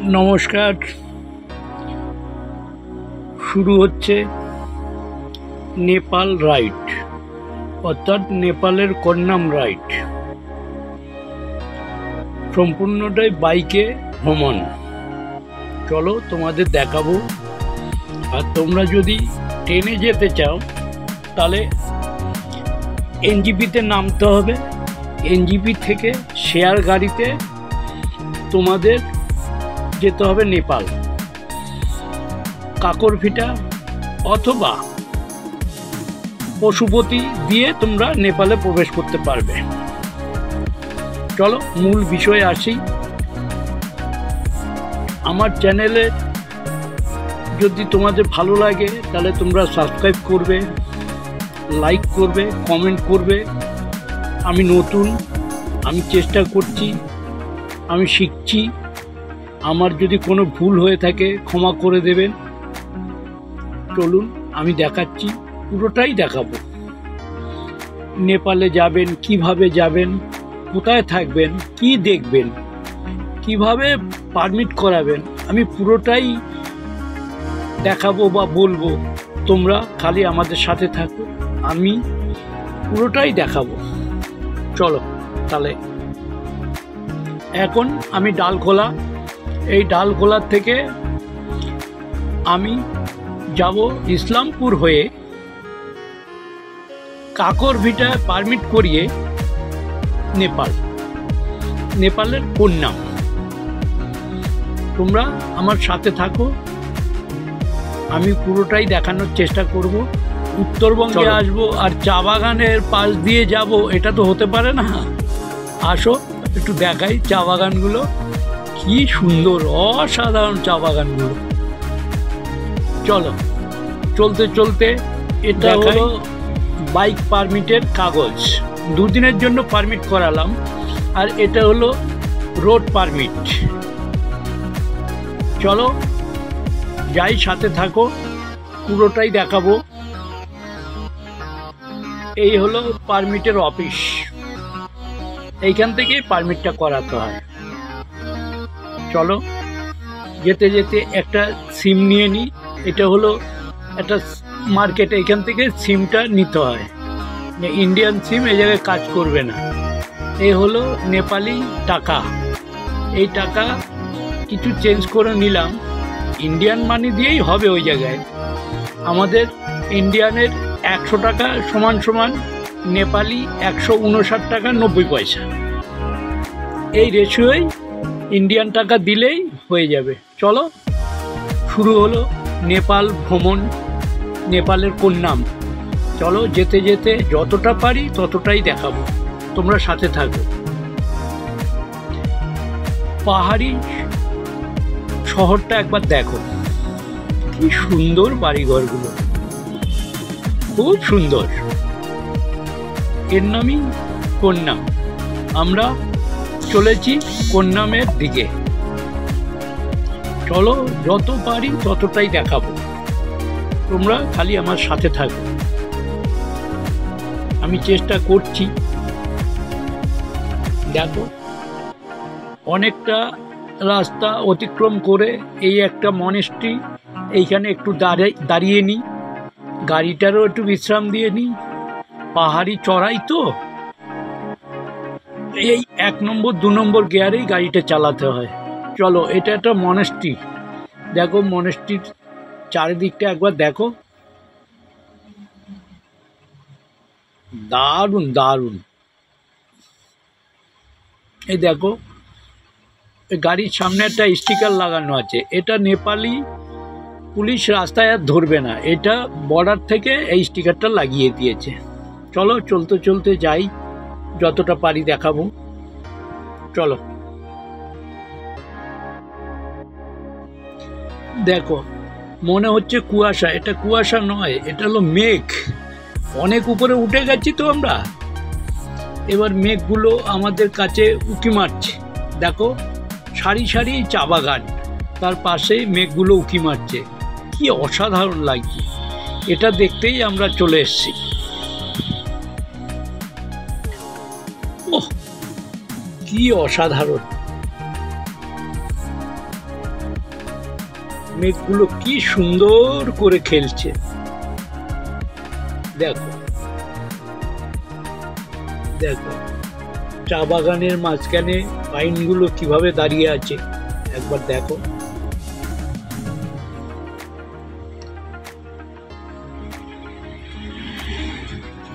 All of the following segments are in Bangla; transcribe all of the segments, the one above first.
নমস্কার। শুরু হচ্ছে নেপাল রাইড, অর্থাৎ নেপালের কন্যাম রাইড। সম্পূর্ণটাই বাইকে ভ্রমণ। চলো তোমাদের দেখাবো। আর তোমরা যদি ট্রেনে যেতে চাও তাহলে এনজিপিতে নামতে হবে। এনজিপি থেকে শেয়ার গাড়িতে তোমাদের যেতে হবে নেপাল, কাকরভিটা অথবা পশুপতি দিয়ে তোমরা নেপালে প্রবেশ করতে পারবে। চলো মূল বিষয়ে আসি। আমার চ্যানেলে যদি তোমাদের ভালো লাগে তাহলে তোমরা সাবস্ক্রাইব করবে, লাইক করবে, কমেন্ট করবে। আমি নতুন, আমি চেষ্টা করছি, আমি শিখছি। আমার যদি কোনো ভুল হয়ে থাকে ক্ষমা করে দেবেন। চলুন আমি দেখাচ্ছি, পুরোটাই দেখাবো। নেপালে যাবেন, কিভাবে যাবেন, কোথায় থাকবেন, কি দেখবেন, কিভাবে পারমিট করাবেন, আমি পুরোটাই দেখাবো বা বলবো। তোমরা খালি আমাদের সাথে থাকো, আমি পুরোটাই দেখাবো। চলো তাহলে এখন আমি ডালখোলা, এই ডালখোলার থেকে আমি যাব ইসলামপুর হয়ে কাকরভিটা পারমিট করিয়ে নেপালের কন্যাম। তোমরা আমার সাথে থাকো, আমি পুরোটাই দেখানোর চেষ্টা করব। উত্তরবঙ্গে আসবো আর চা বাগানের পাশ দিয়ে যাব, এটা তো হতে পারে না। আসো একটু দেখাই চা বাগানগুলো, কি সুন্দর, অসাধারণ চা বাগানগুলো। চলো চলতে চলতে, এটা হলো বাইক পারমিটের কাগজ, দুদিনের জন্য পারমিট করালাম। আর এটা হলো রোড পারমিট। চলো যাই, সাথে থাকো, পুরোটাই দেখাবো। এই হলো পারমিটের অফিস, এইখান থেকে পারমিটটা করাতে হয়। চলো যেতে যেতে একটা সিম নিয়ে নিই। এটা হলো একটা মার্কেট, এখান থেকে সিমটা নিতে হয়। ইন্ডিয়ান সিম এই জায়গায় কাজ করবে না। এই হলো নেপালি টাকা। এই টাকা কিছু চেঞ্জ করে নিলাম, ইন্ডিয়ান মানি দিয়েই হবে ওই জায়গায়। আমাদের ইন্ডিয়ানের 100 টাকা সমান সমান নেপালি 159 টাকা 90 পয়সা। এই রেশিওই ইন্ডিয়ান টাকা দিলেই হয়ে যাবে। চলো শুরু হলো নেপাল ভ্রমণ, নেপালের কন্যাম। চলো যেতে যেতে যতটা পারি ততটাই দেখাবো, তোমরা সাথে থাকো। পাহাড়ি শহরটা একবার দেখো, কি সুন্দর বাড়িঘরগুলো, খুব সুন্দর। এর নামই কন্যাম। আমরা চলেছি কন্যামের দিকে। চলো যত পারি ততটাই দেখাবো, তোমরা খালি আমার সাথে থাকো। আমি চেষ্টা করছি। দেখো অনেকটা রাস্তা অতিক্রম করে এই একটা মনেস্ট্রি, এইখানে একটু দাঁড়িয়ে নিই, গাড়িটারও একটু বিশ্রাম দিয়ে নিই। পাহাড়ি চড়াই তো, এই 1 নম্বর 2 নম্বর গিয়ারেই গাড়িটা চালাতে হয়। চলো এটা একটা মনেস্ট্রি। দেখো মনেস্ট্রির চারিদিকটা একবার দেখো, দারুণ দারুণ। এই দেখো গাড়ির সামনে একটা স্টিকার লাগানো আছে, এটা নেপালি পুলিশ রাস্তায় আর ধরবে না, এটা বর্ডার থেকে এই স্টিকারটা লাগিয়ে দিয়েছে। চলো চলতে চলতে যাই, যতটা পারি দেখাবো। চলো দেখো, মনে হচ্ছে কুয়াশা, এটা কুয়াশা নয়, এটা হলো মেঘ। অনেক উপরে উঠে গেছি তো আমরা, এবার মেঘগুলো আমাদের কাছে উঁকি মারছে। দেখো সারি সারি চা বাগান, তার পাশে মেঘগুলো উঁকি মারছে, কি অসাধারণ লাগছে। এটা দেখতেই আমরা চলে এসেছি। ওহ কি অসাধারণ। মেঘগুলো কি সুন্দর করে খেলছে, দেখো দেখো চা বাগানের মাঝখানে পাইনগুলো কিভাবে দাঁড়িয়ে আছে একবার দেখো।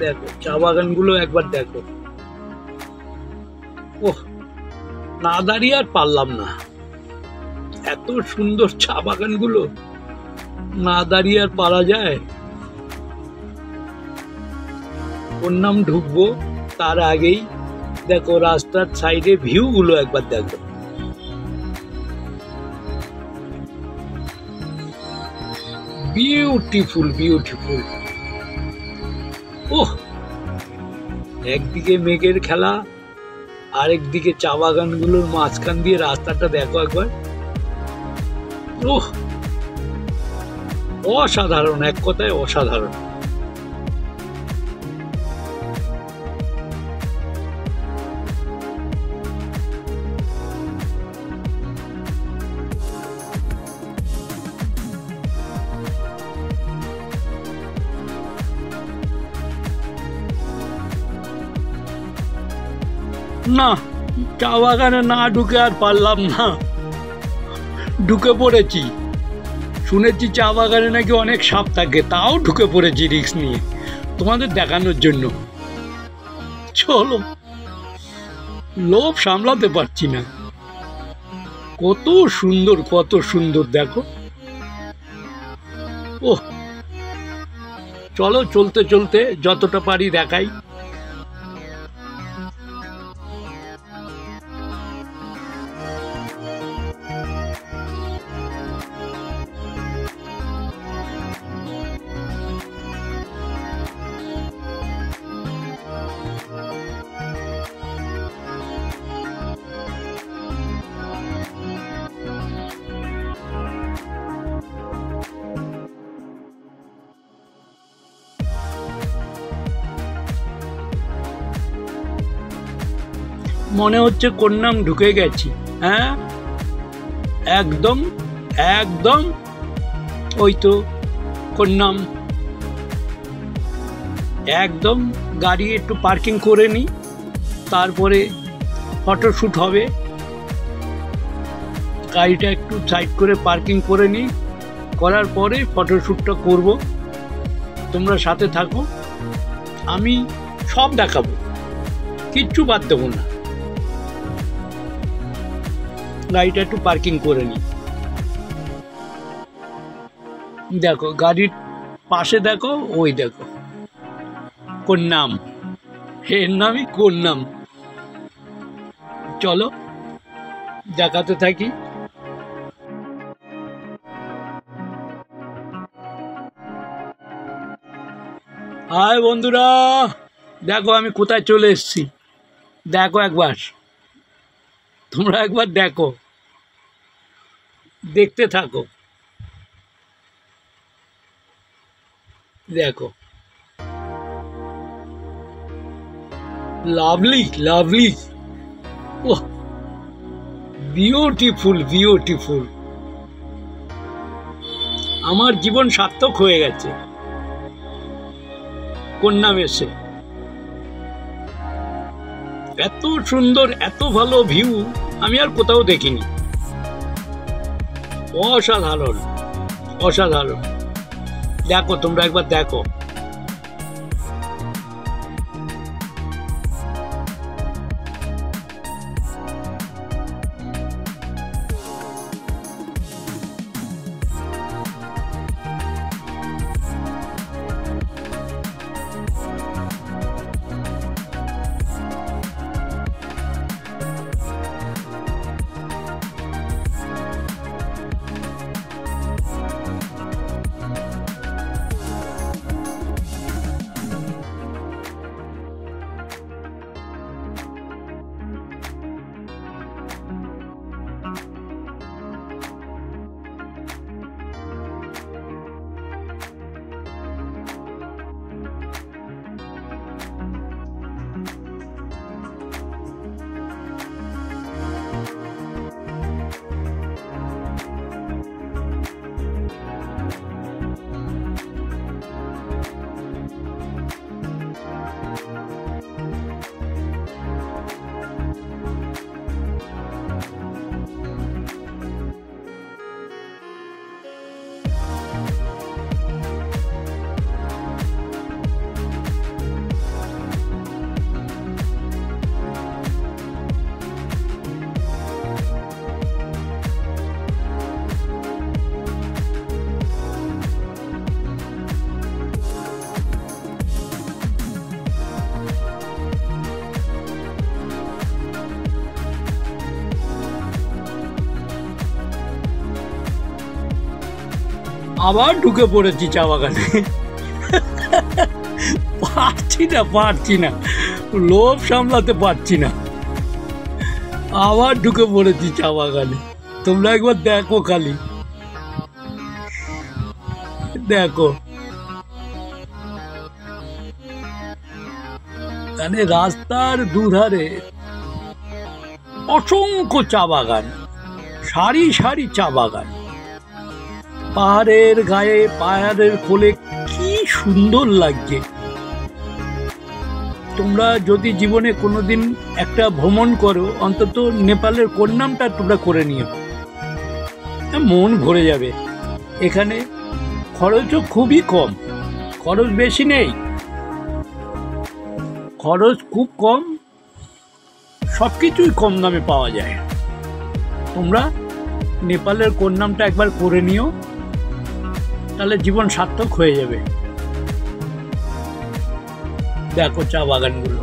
দেখো চা বাগানগুলো একবার দেখো। ওহ, না দাঁড়িয়ে আর পারলাম না, এত সুন্দর চা বাগানগুলো, না দাঁড়িয়ে আর পারা যায়? ওর নাম ঢুকবো তার আগেই দেখো রাস্তার সাইডে ভিউ গুলো একবার দেখো। Beautiful beautiful. ওহ, একদিকে মেঘের খেলা, আরেকদিকে চা বাগানগুলোর মাঝখান দিয়ে রাস্তাটা দেখো একবার। ওহ, অসাধারণ, এক কথায় অসাধারণ। না, চা বাগানে না ঢুকে আর পারলাম না, ঢুকে পড়েছি। শুনেছি চা বাগানে নাকি অনেক সাপ থাকে, তাও ঢুকে পড়েছি রিস্ক নিয়ে তোমাদের দেখানোর জন্য। চলো, লোভ সামলাতে পারছি না, কত সুন্দর কত সুন্দর দেখো। ওহ, চলো চলতে চলতে যতটা পারি দেখাই। মনে হচ্ছে কোন্নাম ঢুকে গেছি। হ্যাঁ, একদম একদম, ওই তো কোন্নাম। একদম গাড়ি একটু পার্কিং করে নিই, তারপরে ফটোশ্যুট হবে। গাড়িটা একটু সাইড করে পার্কিং করে নিই, করার পরে ফটোশ্যুটটা করব। তোমরা সাথে থাকো, আমি সব দেখাবো, কিচ্ছু বাদ দেবো না। গাড়িটা একটু পার্কিং করে নিই। দেখো গাড়ির পাশে দেখো, ওই দেখো কোন্নাম, এর নামই কোন্নাম। চলো দেখাতে থাকি। হাই বন্ধুরা, দেখো আমি কোথায় চলে এসেছি, দেখো একবার, তোমরা একবার দেখো, দেখতে থাকো। দেখো, লাভলি লাভলি, ওহ, বিউটিফুল বিউটিফুল। আমার জীবন সার্থক হয়ে গেছে কোন্নাম এসে। এত সুন্দর, এত ভালো ভিউ আমি আর কোথাও দেখিনি। অসাধারণ অসাধারণ। দেখো তোমরা একবার দেখো। আবার ঢুকে পড়েছি চা বাগানে। পারছি না, লোভ সামলাতে পারছি না, আবার ঢুকে পড়েছি চা বাগানে। তোমরা একবার দেখো, খালি দেখো, মানে রাস্তার দুধারে অসংখ্য চা বাগান, সারি সারি চা বাগান, পাহাড়ের গায়ে, পাহাড়ের কোলে, কি সুন্দর লাগছে। তোমরা যদি জীবনে কোনোদিন একটা ভ্রমণ করো, অন্তত নেপালের কোন্নামটা তোমরা করে নিও, মন ভরে যাবে। এখানে খরচও খুবই কম, খরচ বেশি নেই, খরচ খুব কম, সব কিছুই কম দামে পাওয়া যায়। তোমরা নেপালের কোন্নামটা একবার করে নিও, তাহলে জীবন সার্থক হয়ে যাবে। দেখো চা বাগানগুলো।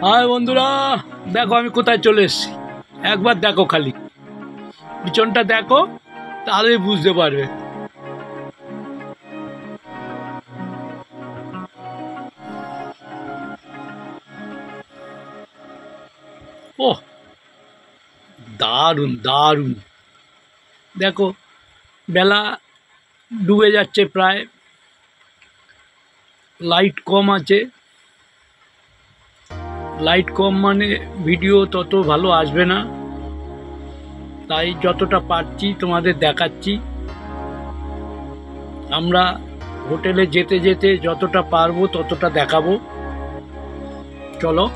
হাই বন্ধুরা, দেখো আমি কোথায় চলে এসেছি, একবার দেখো, খালি পিছনটা দেখো, তাহলে বুঝতে পারবে। ও দারুণ দারুণ, দেখো বেলা ডুবে যাচ্ছে প্রায়, লাইট কম আছে, লাইট কম মানে ভিডিও তত ভালো আসবে না, তাই যতটা পারছি তোমাদের দেখাচ্ছি। আমরা হোটেলে যেতে যেতে যতটা পারবো ততটা দেখাবো, চলো।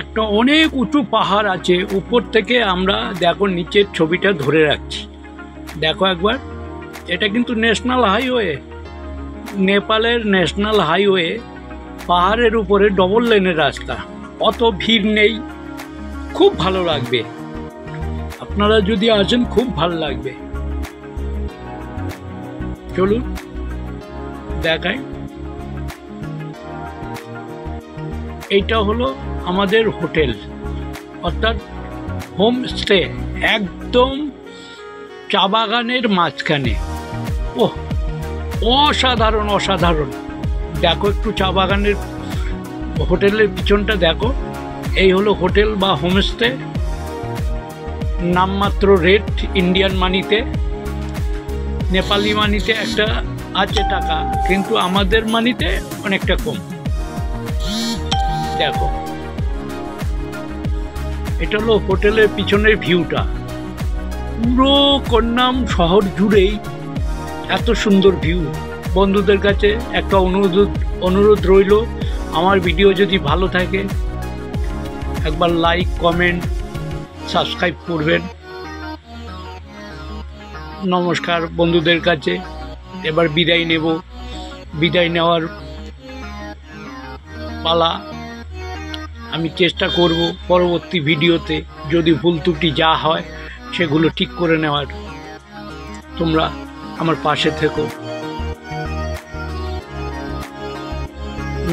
একটা অনেক উঁচু পাহাড় আছে, উপর থেকে আমরা দেখো নিচের ছবিটা ধরে রাখছি, দেখো একবার। এটা কিন্তু ন্যাশনাল হাইওয়ে, নেপালের ন্যাশনাল হাইওয়ে, পাহাড়ের উপরে ডবল লেনের রাস্তা, অত ভিড় নেই, খুব ভালো লাগবে। আপনারা যদি আসেন খুব ভালো লাগবে। চলুন দেখাই। এইটা হলো আমাদের হোটেল, অর্থাৎ হোমস্টে, একদম চা বাগানের মাঝখানে। ওহ, অসাধারণ অসাধারণ। দেখো একটু চা বাগানের, হোটেলের পিছনটা দেখো। এই হলো হোটেল বা হোমস্টে, নামমাত্র রেট ইন্ডিয়ান মানিতে, নেপালি মানিতে একটা আছে টাকা, কিন্তু আমাদের মানিতে অনেকটা কম। দেখো এটা হলো হোটেলের পিছনের ভিউটা, পুরো কোন্নাম শহর জুড়েই এত সুন্দর ভিউ। বন্ধুদের কাছে একটা অনুরোধ রইল, আমার ভিডিও যদি ভালো থাকে একবার লাইক, কমেন্ট, সাবস্ক্রাইব করবেন। নমস্কার বন্ধুদের কাছে, এবার বিদায় নেব। বিদায় নেওয়ার পালা। আমি চেষ্টা করব পরবর্তী ভিডিওতে যদি ভুল ত্রুটি যা হয় সেগুলো ঠিক করে নেওয়ার। তোমরা আমার পাশে থেকো।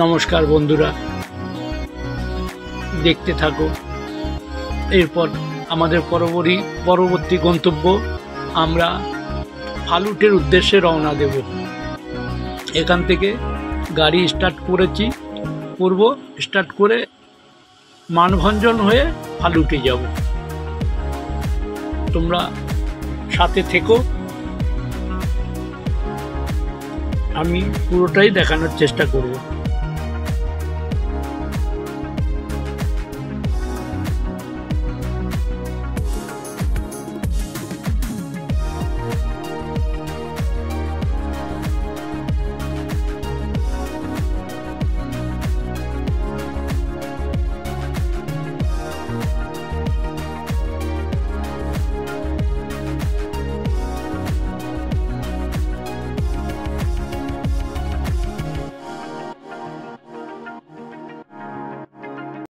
নমস্কার বন্ধুরা, দেখতে থাকো। এরপর আমাদের পরবর্তী গন্তব্য আমরা ফালুটের উদ্দেশ্যে রওনা দেব। এখান থেকে গাড়ি স্টার্ট করে মানভঞ্জন হয়ে ফালুটে যাব। তোমরা সাথে থেকো, আমি পুরোটাই দেখানোর চেষ্টা করব।